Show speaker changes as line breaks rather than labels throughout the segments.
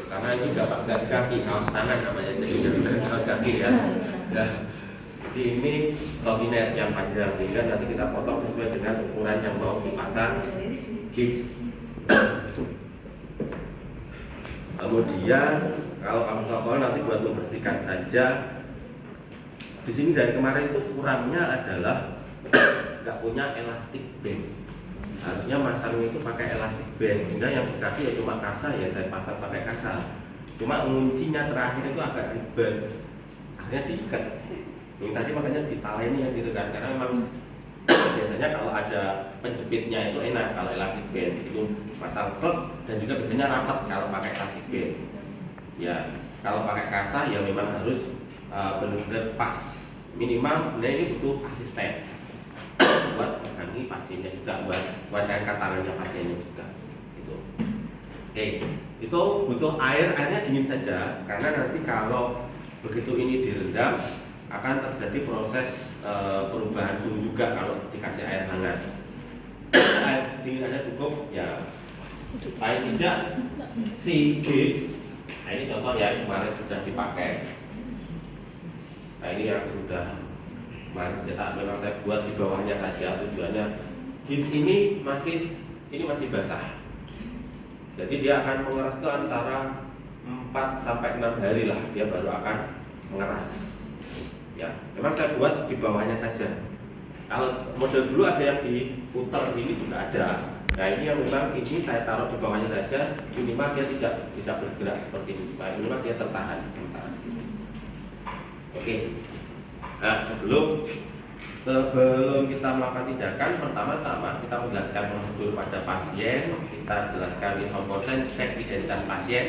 karena ini nggak kaki, kaos tangan namanya, jadi bukan kaos kaki ya. Nah, jadi ini stokinet yang panjang, sehingga nanti kita potong sesuai dengan ukuran yang mau dipasang gips. Kemudian kalau kamu sokol nanti buat membersihkan saja. Di sini dari kemarin itu kurangnya adalah nggak punya elastic band. Harusnya masangnya itu pakai elastic band, sehingga yang dikasih ya cuma kasa, ya saya pasang pakai kasa. Cuma nguncinya terakhir itu agak ribet, akhirnya diikat. Yang tadi makanya ditaleni ya gitu kan, karena memang biasanya kalau ada penjepitnya itu enak kalau elastic band itu pasang klep, dan juga biasanya rapat kalau pakai elastic band. Ya kalau pakai kasa ya memang harus benar-benar pas, minimal ini butuh asisten buat megangi pasiennya juga, buat angkat tangannya pasiennya juga gitu. Oke, itu butuh airnya dingin saja, karena nanti kalau begitu ini direndam akan terjadi proses perubahan suhu juga kalau dikasih air hangat. Air dingin aja cukup ya, supaya tidak si gips. Nah ini contoh ya, kemarin sudah dipakai. Nah ini yang sudah kemarin cetak, memang saya buat di bawahnya saja, tujuannya gips ini masih basah. Jadi dia akan mengeras itu antara 4 sampai 6 hari lah, dia baru akan mengeras. Ya, memang saya buat di bawahnya saja. Kalau model dulu ada yang diputar, ini juga ada. Nah ini yang memang ini saya taruh di bawahnya saja, minimal dia tidak bergerak seperti ini, supaya minimal dia tertahan sementara. Oke. Nah sebelum kita melakukan tindakan, pertama sama kita menjelaskan prosedur pada pasien, kita jelaskan info konsen, cek identitas pasien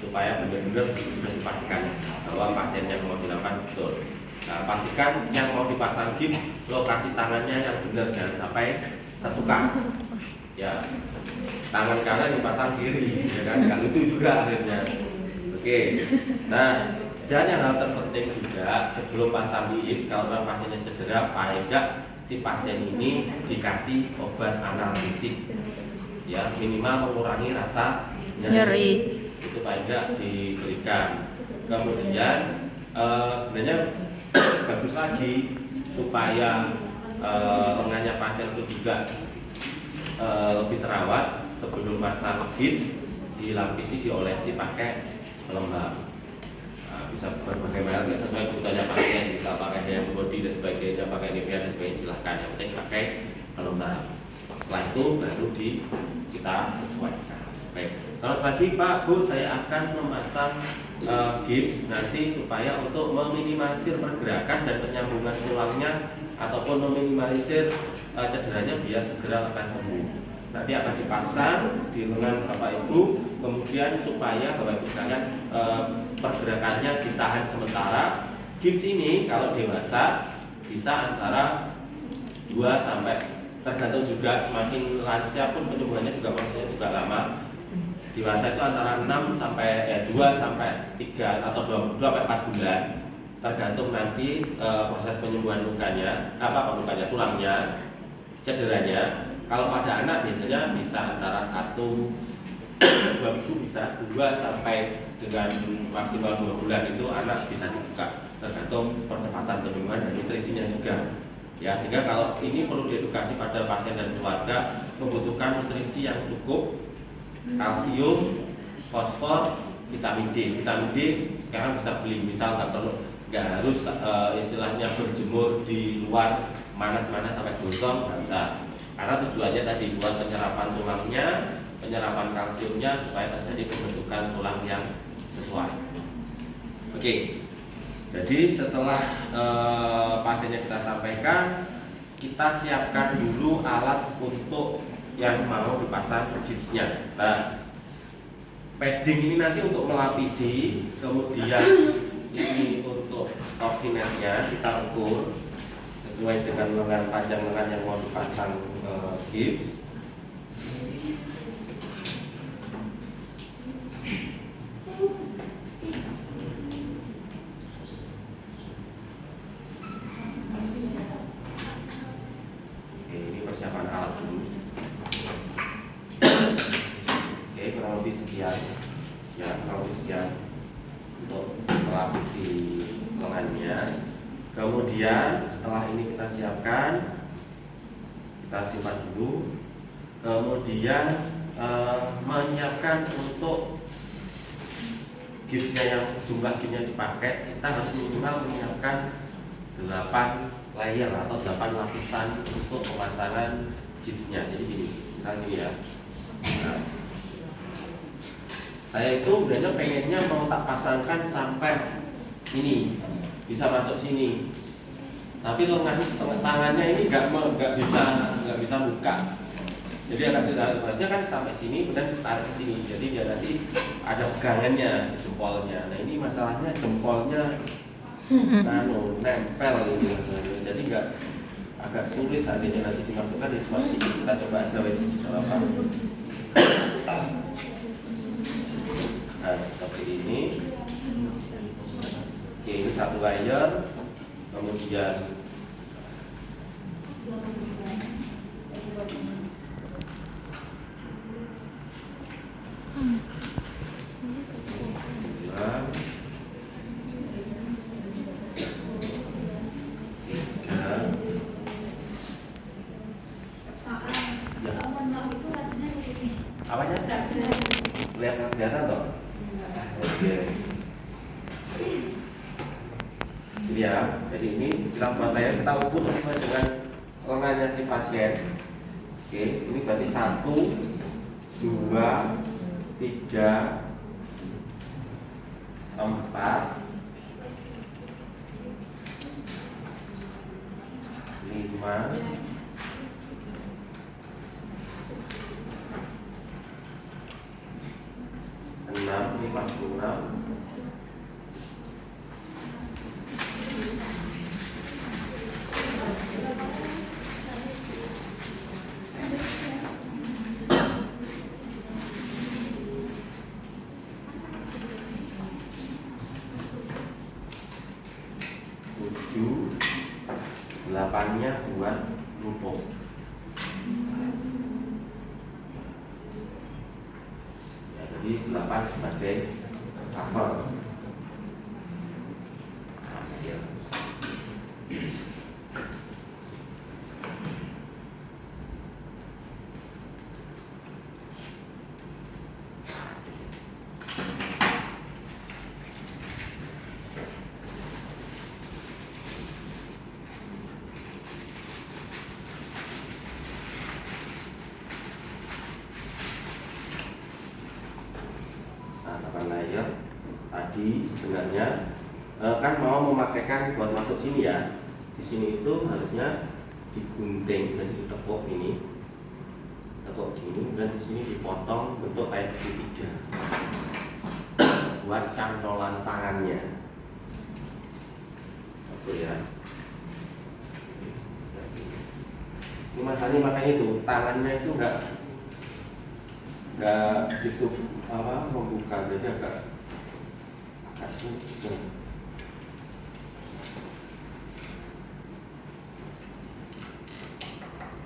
supaya benar-benar sudah dipastikan bahwa pasien yang mau dilakukan betul. Nah, pastikan yang mau dipasang gips lokasi tangannya yang benar, jangan sampai tertukar. Ya, tangan kanan dipasang kiri, ya kan? Nggak lucu juga akhirnya. Oke. Nah, dan yang hal terpenting juga sebelum pasang gips, kalau memang pasiennya cedera, paling enggak si pasien ini dikasih obat analgesik, ya minimal mengurangi rasa nyeri. Itu paling enggak diberikan. Kemudian sebenarnya bagus lagi supaya lengannya pasien itu juga lebih terawat, sebelum pasang gips dilapisi, diolesi pakai pelembab. Bisa berbagai merek sesuai kebutuhannya pasien, bisa pakai Hand Body dan sebagainya, pakai Nivea dan sebagainya, silahkan, yang penting pakai pelembab. Setelah itu baru kita sesuaikan. Baik, selamat pagi Pak, Bu, saya akan memasang gips nanti supaya untuk meminimalisir pergerakan dan penyambungan tulangnya, ataupun meminimalisir cederanya biar segera lekas sembuh. Nanti akan dipasang di lengan Bapak Ibu, kemudian supaya Bapak Ibu sekalian pergerakannya ditahan sementara. Gips ini kalau dewasa bisa antara 2 sampai, tergantung juga, semakin lansia pun penyembuhannya juga prosesnya juga lama. Dewasa itu antara 2 sampai 3 atau 2 sampai 4 bulan, tergantung nanti proses penyembuhan lukanya, tulangnya, cederanya. Kalau pada anak biasanya bisa antara 1-2 minggu, bisa 2 sampai dengan maksimal 2 bulan itu anak bisa dibuka, tergantung percepatan penyembuhan dan nutrisinya juga. Ya, sehingga kalau ini perlu diedukasi pada pasien dan keluarga, membutuhkan nutrisi yang cukup, kalsium, fosfor, vitamin D. Vitamin D sekarang bisa beli, misal nggak harus istilahnya berjemur di luar panas-panas sampai gosong, nggak usah. Karena tujuannya tadi buat penyerapan tulangnya, penyerapan kalsiumnya, supaya terjadi pembentukan tulang yang sesuai. Oke, jadi setelah pasiennya kita sampaikan, kita siapkan dulu alat untuk yang mau dipasang gipsnya. Nah, padding ini nanti untuk melapisi, kemudian ini untuk stokinetnya kita ukur sesuai dengan lengan, panjang lengan yang mau dipasang gips. Oke, ini persiapan alat dulu. Oke, kurang lebih sekian. ya kurang lebih sekian untuk melapisi lengannya. Kemudian setelah ini kita siapkan, kita simpan dulu. Kemudian menyiapkan untuk gipsnya, yang jumlah gipsnya dipakai, kita harus minimal menyiapkan 8 layer atau 8 lapisan untuk pemasangan gipsnya. Jadi gini, misalnya gini ya. Nah, saya itu sebenarnya pengennya mau tak pasangkan sampai sini, bisa masuk sini. Tapi lengan tangannya ini nggak bisa buka. Jadi agak sederhana kan sampai sini, kemudian tarik ke sini. Jadi dia nanti ada pegangannya di jempolnya. Nah ini masalahnya jempolnya nempel ini. Jadi agak sulit seandainya nanti dimasukkan. Ya cuma sedikit, kita coba aja wes apa. Nah seperti ini. Oke, ini satu layer. Kemudian apanya? Kelihatan toh? Oke. Jadi ya, jadi ini kita buat layar, kita ukur sesuai dengan lengannya si pasien. Oke, ini berarti 1, 2, 3, 4, 5, 6, 56, 7, 8-nya buat numpuk. Ya, jadi 8 sebagai cover. Ya. Layer tadi sebenarnya kan mau memakaikan buat masuk sini ya. Di sini itu harusnya digunting, jadi ditekuk ini, tekuk gini, dan di sini dipotong bentuk kayak segitiga buat cantolan tangannya. Oke ya. Ini makanya itu tangannya itu nggak gitu membuka, jadi agak sulit.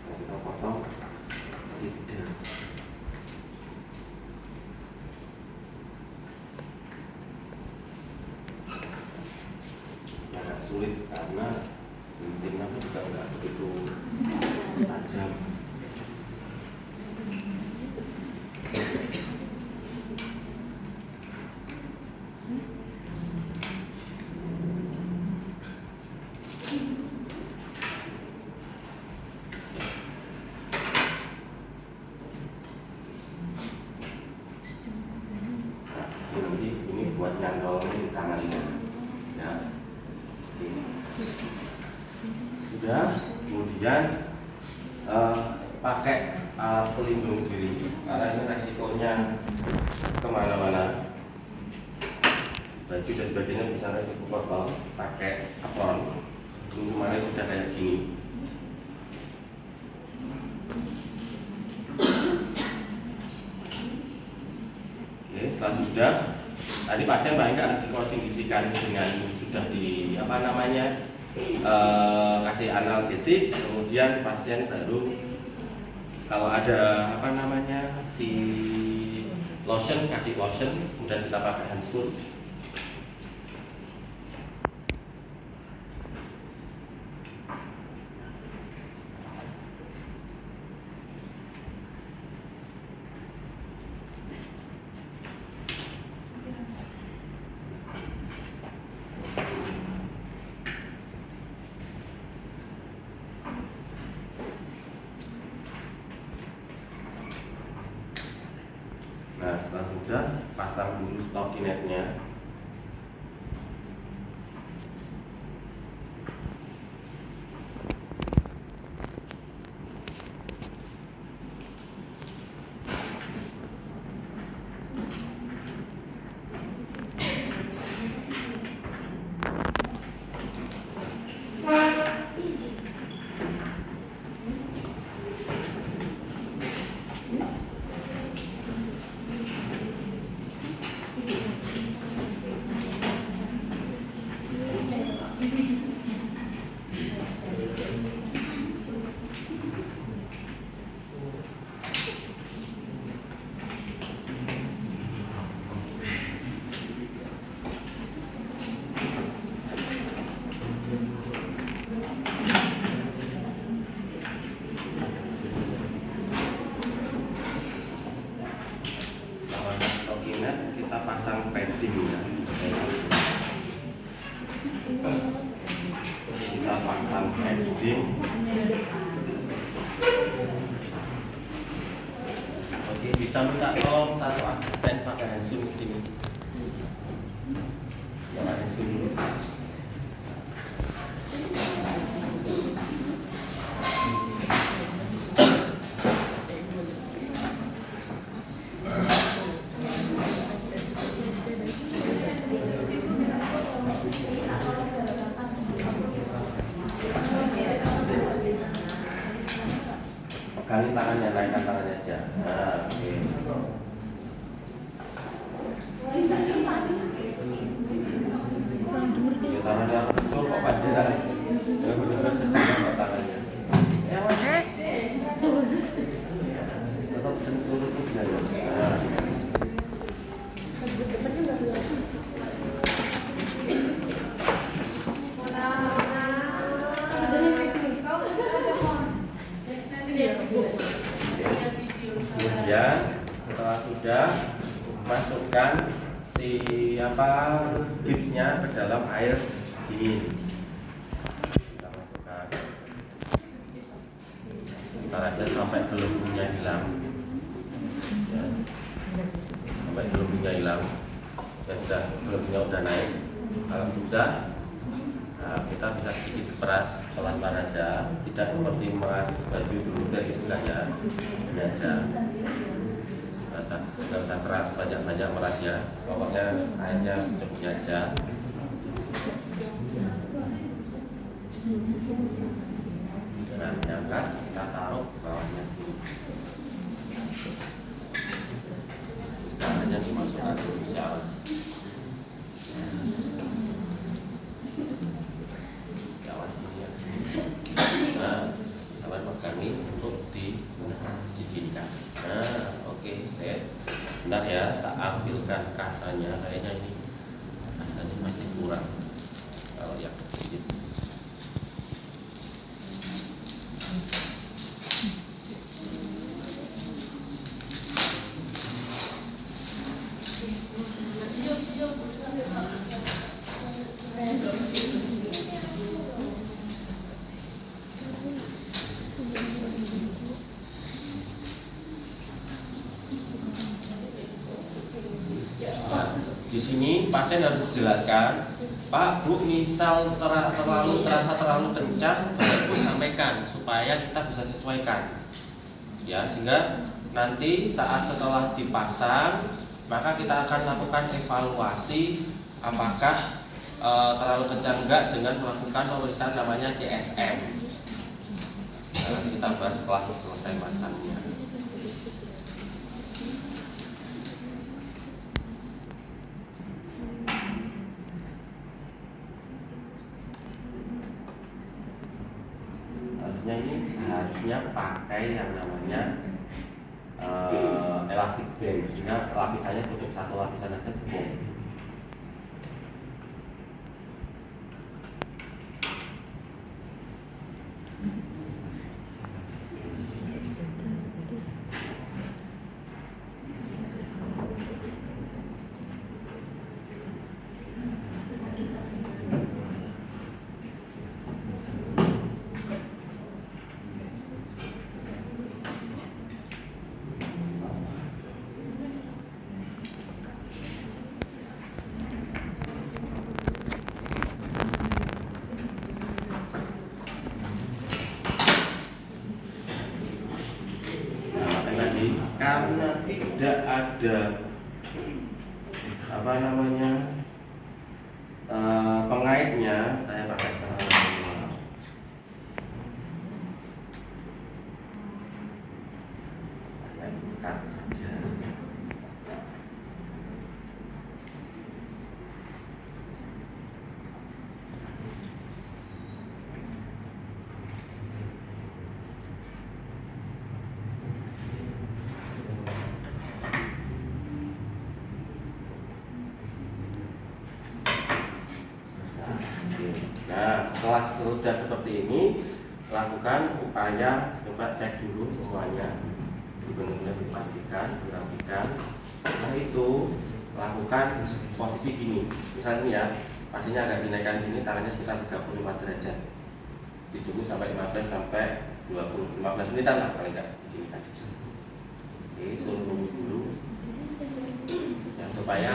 Nah, kita potong segitiga. Agak sulit karena guntingnya juga nggak begitu tajam. Ini buat nyantolnya di tangannya ya. Sudah, kemudian pakai alat pelindung diri karena ini resikonya kemana-mana, baju dan sebagainya bisa resiko kotor. Pakai apron, ini kemarin sudah kayak gini. Oke, setelah sudah, tadi pasien paling nggak dikondisikan dengan sudah di kasih analgesik, kemudian pasien baru kalau ada si lotion, kasih lotion, kemudian kita pakai handscoon. Nah, setelah sudah, pasang dulu stockinetnya. Kita pasang padding ya. Kita pasang padding. Oke, bisa minta tolong satu asisten pakai handscoon di sini. Ya, handscoon dulu. Pegangin tangannya, naikkan tangannya aja. Nah, oke. Ya, tangannya betul kok panjang. Ya, benar-benar cepat tangannya. Ya, tetap lurus aja. Nah. Kemudian setelah sudah, masukkan si gipsnya ke dalam air dingin. Kita masukkan, sebentar aja sampai gelembungnya hilang. Ya. Sampai gelembungnya hilang. Ya sudah, gelembungnya udah naik. Kalau sudah, nah, kita bisa sedikit peras pelan-pelan aja, tidak seperti meras baju dulu dari itu ya. Ini aja. Nggak usah keras, banyak-banyak meras ya. Pokoknya airnya secukupnya aja. Nah, diangkat, kita taruh bawahnya sini. Hanya dimasukkan dulu saus. Nah, sampai pegangi untuk dijiginkan. Nah, oke, set. Bentar ya, tak ambilkan kasanya. Kayaknya ini kasanya masih kurang. Kalau yang sedikit. Di sini pasien harus dijelaskan, Pak, Bu, misal terasa terlalu kencang, Bu sampaikan supaya kita bisa sesuaikan. Ya, sehingga nanti saat setelah dipasang, maka kita akan lakukan evaluasi apakah terlalu kencang enggak dengan melakukan pemeriksaan namanya CSM. Nanti kita bahas setelah selesai pasangnya. Ini harusnya pakai yang namanya elastic band, sehingga lapisannya cukup satu lapisan aja cukup. Karena tidak ada pengaitnya, saya pakai cara manual. Saya buka saja. Nah, setelah sudah seperti ini, lakukan upaya coba cek dulu semuanya, benar-benar dipastikan, dirapikan. Setelah itu lakukan posisi gini, misalnya ya, pastinya agak dinaikkan gini, tangannya sekitar 35 derajat. Ditunggu sampai 15 menitan lah paling enggak begini kan. Oke, suruh tunggu dulu. Ya, supaya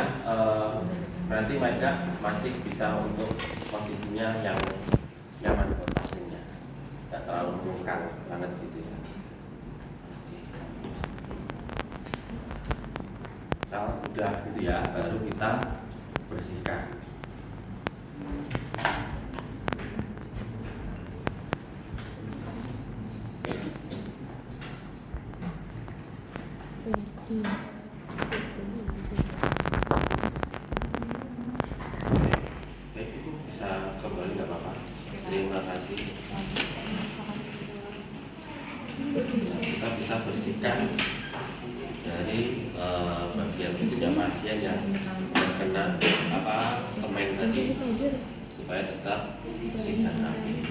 nanti mereka masih bisa untuk posisinya yang nyaman buat pasiennya, tidak terlalu melengkang banget gitu ya. Kalau sudah gitu ya, baru kita bersihkan. Kembali nggak apa-apa. Terima kasih. Nah, kita bisa bersihkan dari bagian tubuhnya pasien yang terkena semen tadi, supaya tetap bersih dan rapi.